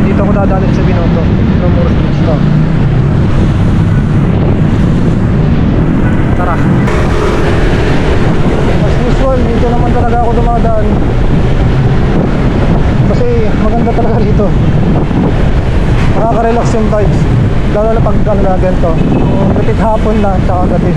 dito ako dadalhin sa Binondo. Intramuros Beach to. Tara. As usual, dito naman talaga ako dumadaan. Kasi maganda talaga dito. Nakaka-relax yung vibes. Lalo na pag ano na ganito. Repeat hapon na, tsaka gabi.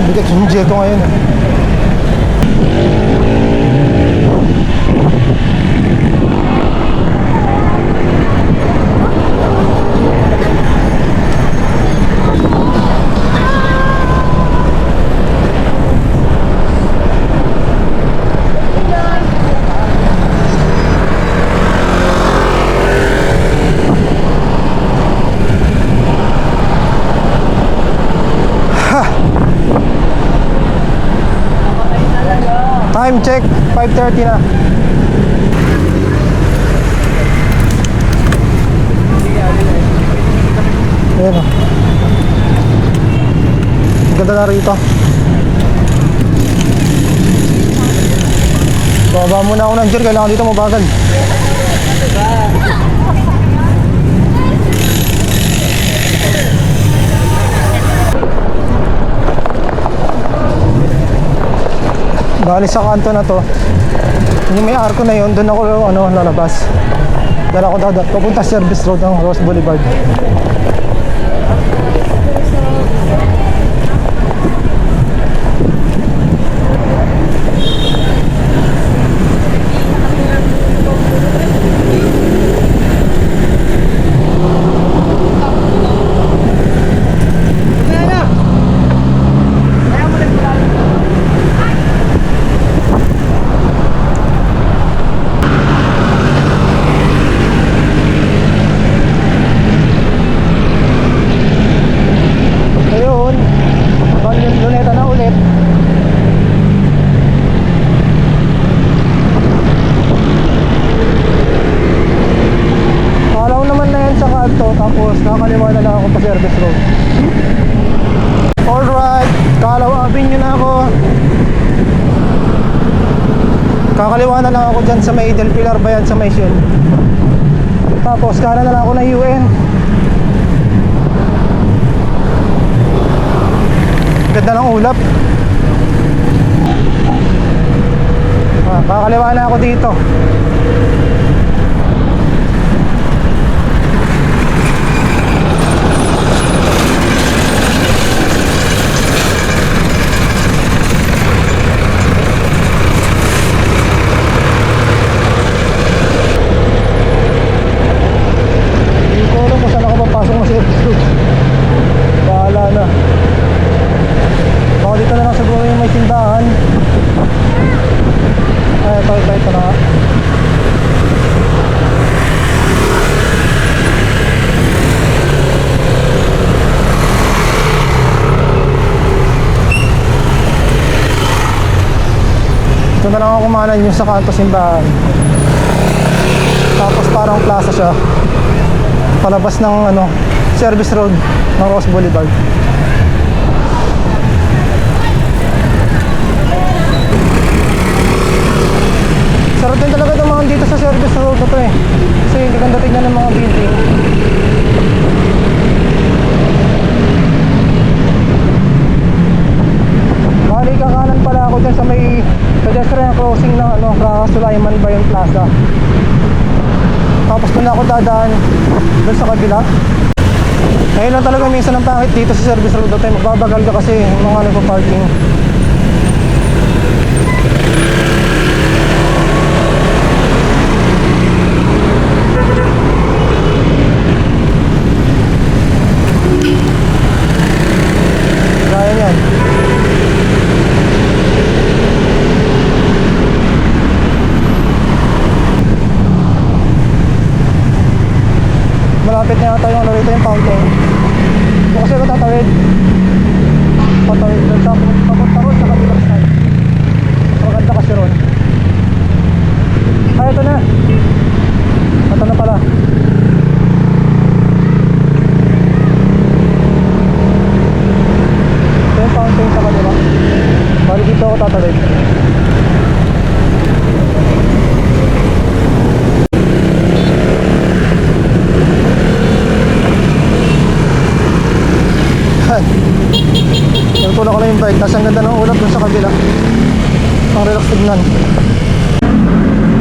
Bigat yung jet ko ngayon eh. Time check, 5:30 na. Ayan o. Ganda na rito. Baba muna ako ng gear, kailangan dito mabagal. Bali sa kanto na to, yung may arko na yun, doon ako lalabas. Dala ko papunta service road ng Ross Boulevard. Tapos nakakaliwa na lang ako pa service road. Alright, Calao Avenue na ako. Kakaliwa na lang ako dyan sa may Del Pilar ba yan, sa may Shell. Tapos kanan na lang ako ng UN. Ganda ng ulap. Kakaliwa na ako dito. Bahala na. Baka dito na lang siguro yung may tindahan. Ay, ito na nga. Ito na lang ako kumanan yung sa kanto simbahan. Tapos parang plaza siya, palabas ng service road ng Ross Boulevard. Sarap din talaga dumaan dito sa service road na to eh. Kasi ganda tignan ng mga building. Bali kakanan pala ako dyan sa may pedestrian crossing ng Sulaiman Bayon Plaza. Tapos doon ako dadaan doon sa kabila. Ngayon lang talaga minsan ang pangit dito sa service road na tayo. Magbabagal ka kasi yung mga nagpa-parking. Gaya yan. Malapit na yata yung rito yung fountain. Ito kasi ako tatawid. Patawid doon sa papunta ron sa kabilang side. Maganda kasi ron. ito na. Ito na pala. Ito yung fountain sa kanila. Bali dito ako tatawid. Nagpuno ko lang yung bike. Tapos ang ganda ng ulap dun sa kabila. Ang relax tignan.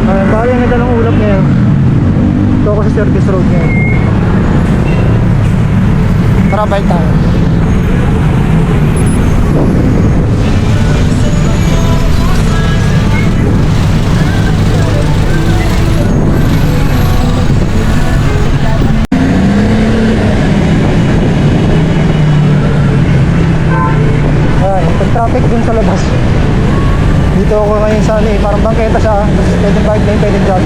Bali ang ganda ng ulap ngayon. Ito ako sa service road ngayon. Tara, bike tayo. Traffic dun sa labas. Dito ako ngayon sa parang bangketa siya. Pwedeng bike lane, pwedeng jog.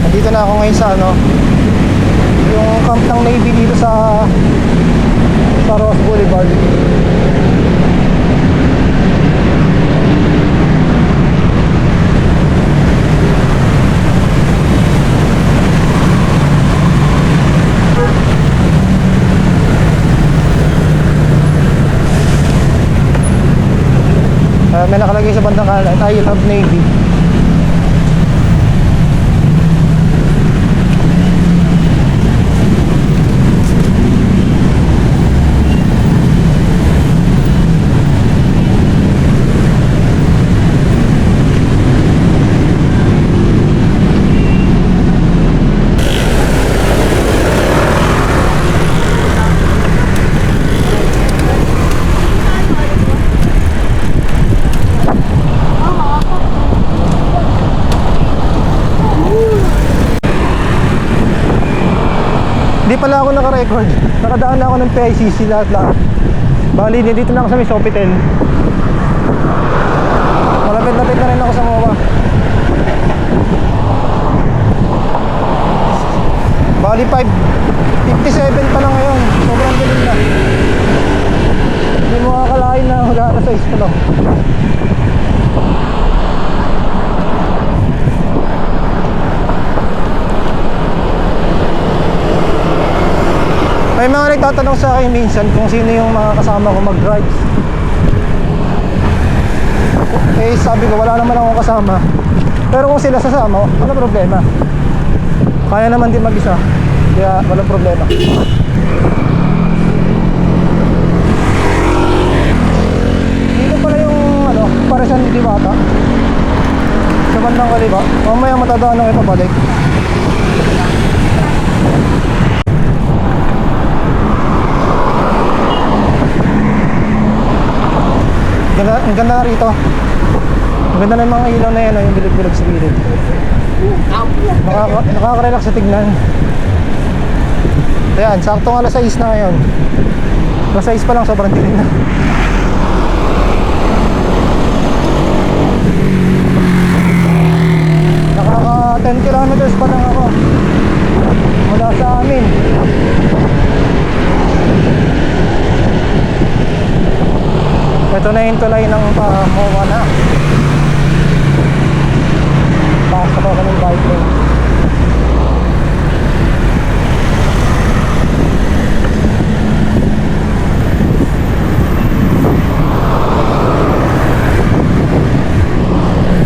Nandito na ako ngayon sa yung camp ng Navy dito sa Ross Boulevard. May nakalagay sa bandang kanan, I love Navy. Hindi pala ako naka-record. Nakadaan na ako ng PICC lahat. Bali, dito na ako sa may Sofitel. Malapit-lapit na rin ako sa MOA. Bali, 5:57 pa lang ngayon. Sobrang galing na. Hindi mo akalain na wala na sa ispo lang. May mga nagtatanong sa akin minsan kung sino yung mga kasama ko mag-drive. Eh sabi ko wala naman akong kasama. Pero kung sila sasama, walang problema. Kaya naman din mag-isa. Kaya walang problema. Dito pala yung Parisan Diwata. Sa bandang kaliba. Mamaya matadaan ng ipabalik. Ang ganda na rito. Ang ganda na yung mga ilaw na yan, yung bilog-bilog sa gilid. Nakaka-relax sa tignan. Ayan, saktong alas 6 na ngayon. Alas 6 pa lang, sobrang dilim na. Nakaka 10 kilometers pa lang ako mula sa amin. Ito na yung tulay ng MOA na. Pasok ako ng bike lane.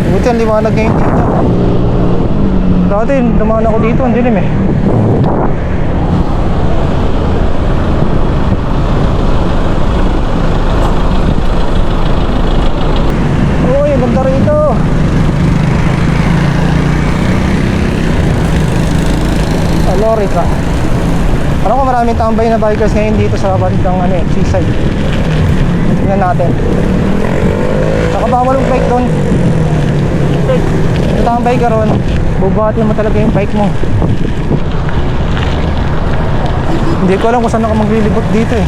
Buti ang liwanag ngayon dito. Dati dumaan ako dito, ang dilim eh. Ganda rito. Lorica. Alam ko maraming tambay na bikers ngayon dito sa bandang seaside. Tingnan natin. Saka bawal yung bike doon. Tambay ka ron, bubuhatin mo talaga yung bike mo. Hindi ko alam kung saan ako maglilibot dito eh.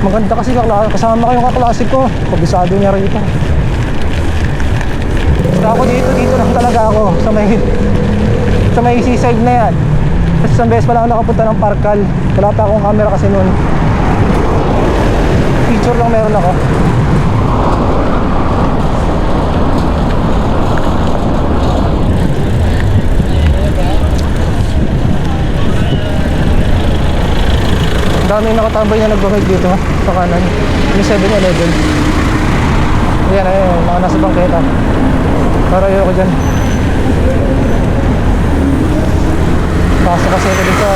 Maganda kasi kasama ko yung kaklase ko. Kabisado niya rito. Ako dito lang talaga ako sa may seaside na yan. Kasi isang beses pala ako nakapunta ng Parkal. Wala pa akong camera kasi noon. Picture lang meron ako. Daming nakatambay na nagbabike dito sa kanan. Yung 7-Eleven. Ayan, ayan, mga nasa bangketa. Para ayoko dyan. Pasok kasi ito dito sa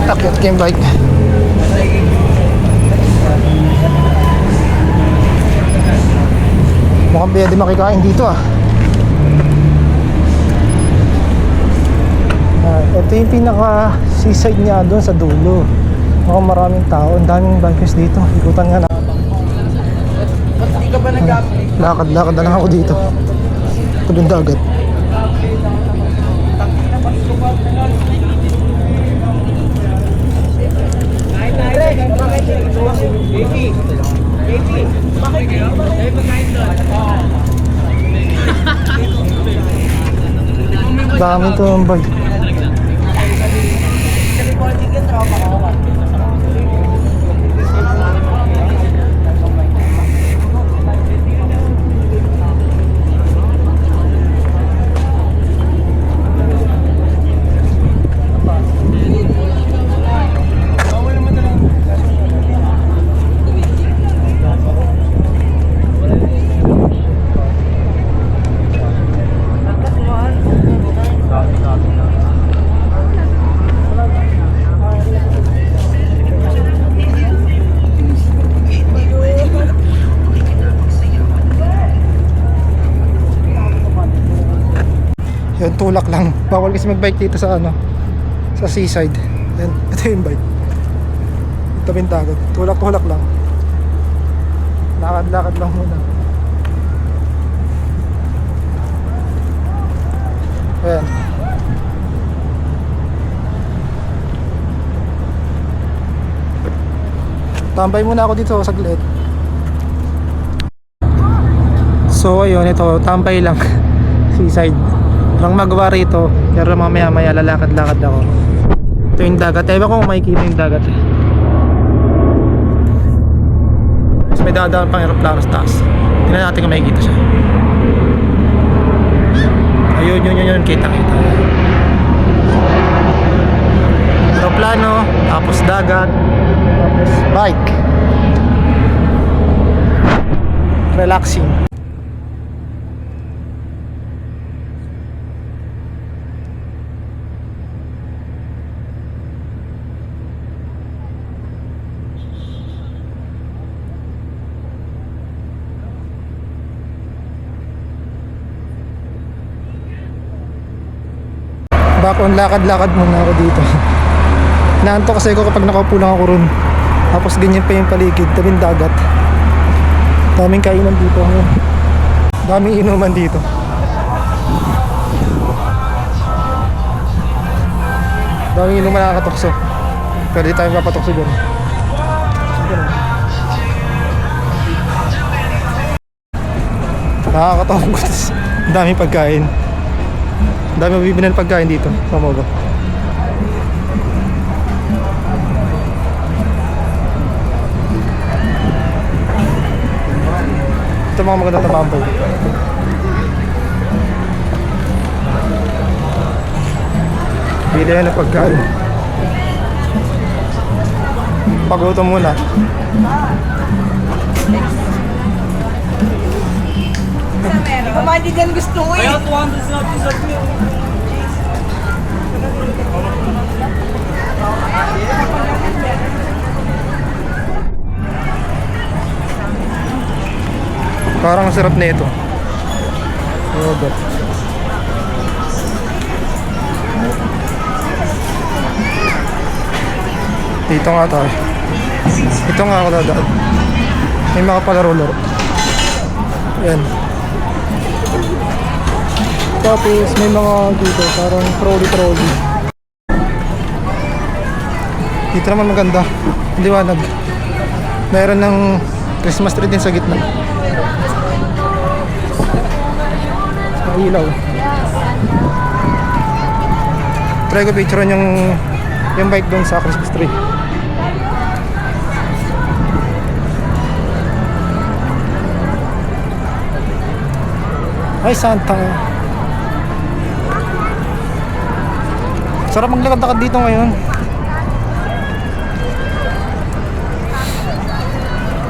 takyat ko yung bike. Mukhang pwede makikain dito ah. Ito yung pinaka seaside niya doon sa dulo. Mukhang maraming tao. Ang daming bikers dito. Ikutan nga na. Lakad-lakad na lang ako dito. Tabing dagat. Dami ito yung bike. Yun, tulak lang. Bawal kasi magbike dito sa ano, sa seaside. Yan, ito yung bike. Tabing dagat. Tulak-tulak lang. Lakad-lakad lang muna. Ayan. Tambay muna ako dito saglit. So ayun, ito, tambay lang. Seaside. Walang magawa rito, pero mamaya maya lalakad-lakad ako. Ito yung dagat, ewan ko kung makikita yung dagat eh. Mas may dadaan pang aeroplano sa taas. Tingnan natin kung makikita siya. Ayun, yun, kita-kita. Aeroplano, tapos dagat, tapos bike. Relaxing. Back on, lakad-lakad muna ako dito. Naanto kasi ako kapag nakaupo lang ako ron. Tapos ganyan pa yung paligid, tabing dagat. Daming kainan dito. Daming inuman dito. Daming inuman nakakatokso. Pero di tayo mapatokso dyan. Nakakatokso. Daming pagkain. Dami mabibinan pagkain dito sa Mogo. Ito mga magandang tabambay. Bili yan ng pagkain. Pagutom muna. Hindi din gusto mo eh. Kaya 200 na deserve mo. Parang ang sarap na ito. Yogurt. Dito nga tayo. Ito nga ako dadaan. May mga palaro-laro. Yan. Tapos may mga dito parang trolley. Dito naman maganda. Liwanag. Meron ng Christmas tree din sa gitna. May ilaw. Try ko picturean yung bike doon sa Christmas tree. Ay, Santa. Sarap maglakad-lakad dito ngayon.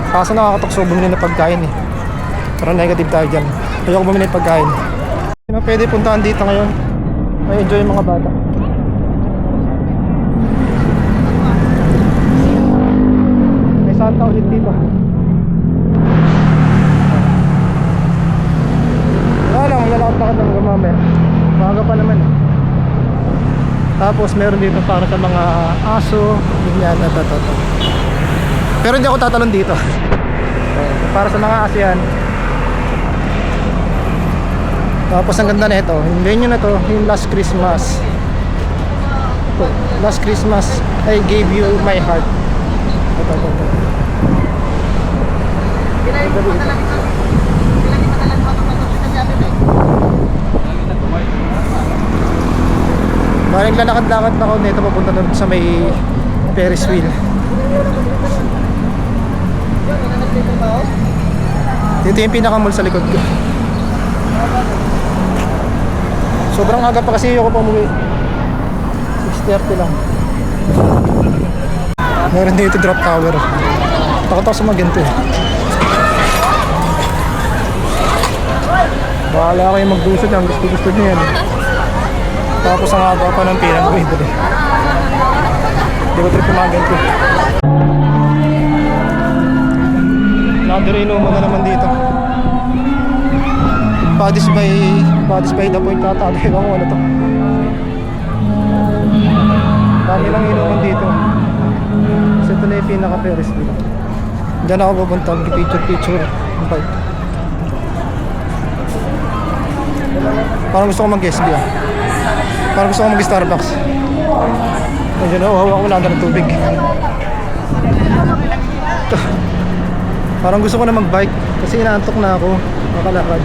Kaso nakakatukso bumili ng pagkain eh. Parang negative tayo dyan. Ayoko bumili ng pagkain. Sino pwede puntahan dito ngayon? May enjoy yung mga bata. May Santa ulit dito. Wala lang, lalakad-lakad lang mamaya. Maaga pa naman eh. Tapos meron dito para sa mga aso, ganyan, at. Pero hindi ako tatalon dito. Para sa mga aso yan. Tapos ang ganda na ito, yung venue na to, yung Last Christmas. Ito, Last Christmas, I gave you my heart. Ito. Balik lalakad-lakad na ako nito papunta doon sa may Ferris wheel. Dito yung pinakamall sa likod ko. Sobrang aga pa kasi ako pa umuwi. 6:30 lang. Meron dito drop tower. Takot ako sa maginto eh. Bahala kayo magdusod yan. Gusto nyo yan. Tapos ang aga pa ng pinang bumibili. Hindi ko trip kumaganto. Nadirino mo na naman dito. Bodies by the point tatagay ko ano to. Dami lang inuman dito. Kasi ito na yung pinaka-Ferris wheel. Diyan ako pupunta, picture ng bike. Parang gusto ko mag-SB ah. Parang gusto ko mag-Starbucks. Medyo nauhawa ako lang ng tubig. Parang gusto ko na mag-bike kasi inaantok na ako. Makalakad.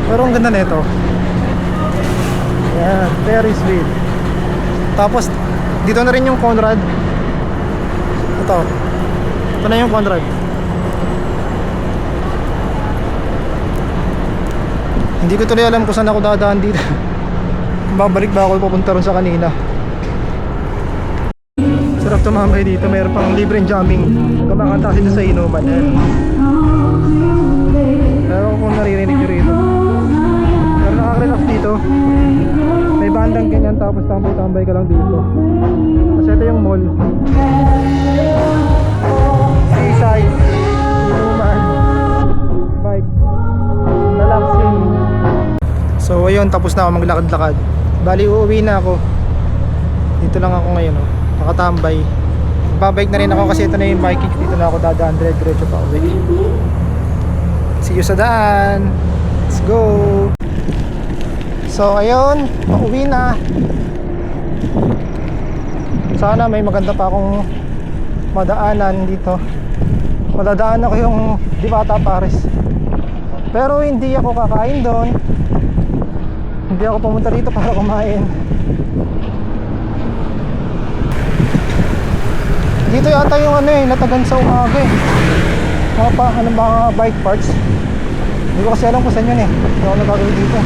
Pero ang ganda nito. Yan, Ferris wheel. Tapos dito na rin yung Conrad. Ito na yung Conrad. Hindi ko tuloy alam kung saan ako dadaan dito. Babalik ba ako papunta ron sa kanina. Sarap tumambay dito. Mayroon pang libreng jamming. Kumakanta sila sa inuman. Ewan ko kung naririnig nyo rito. Pero nakaka-relax dito. May bandang ganyan tapos tambay-tambay ka lang dito. Kasi ito yung mall. Seaside. Inuman. Bike. Relaxing. So ayun, tapos na ako maglakad-lakad. Bali uuwi na ako. Dito lang ako ngayon oh. Nakatambay. Babike na rin ako kasi ito na yung biking. Dito na ako dadaan, diretso pa uwi. See you sa daan. Let's go. So ayun, pauwi na. Sana may maganda pa akong madaanan dito. Madadaan ako yung Diwata Paris. Pero hindi ako kakain doon. Hindi ako pumunta dito para kumain. Dito yata yung ano eh, natagan sa umaga eh. Mga bike parts. Hindi ko kasi alam kung saan yun eh. Hindi ako nagagawin dito.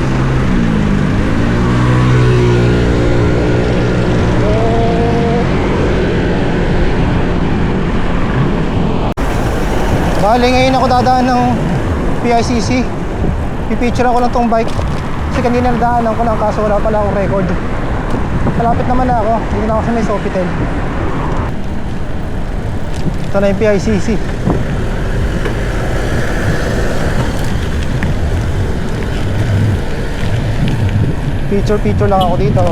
Bali ngayon ako dadaan ng PICC. Pipicture ko lang tong bike. Kasi kanina nadaanan ko lang kaso wala pala akong record. Malapit naman na ako. Dito na ako sa may Sofitel. Ito na yung PICC. Picture lang ako dito.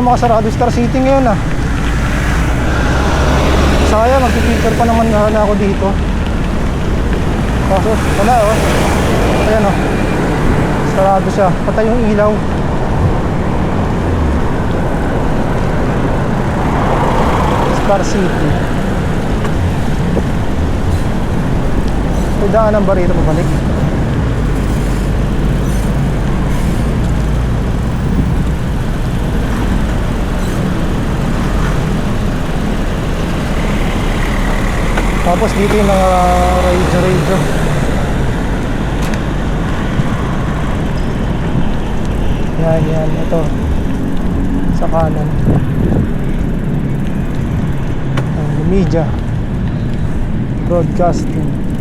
Makasarado Star City ngayon ah. Sayang, magpipicture pa naman na ako dito. Kaso wala oh. Ayan o. Sarado siya. Patay yung ilaw. Star City. May daanan ba rito pabalik? Tapos dito yung mga radio. Yan, ito. Sa kanan. Media. Broadcasting.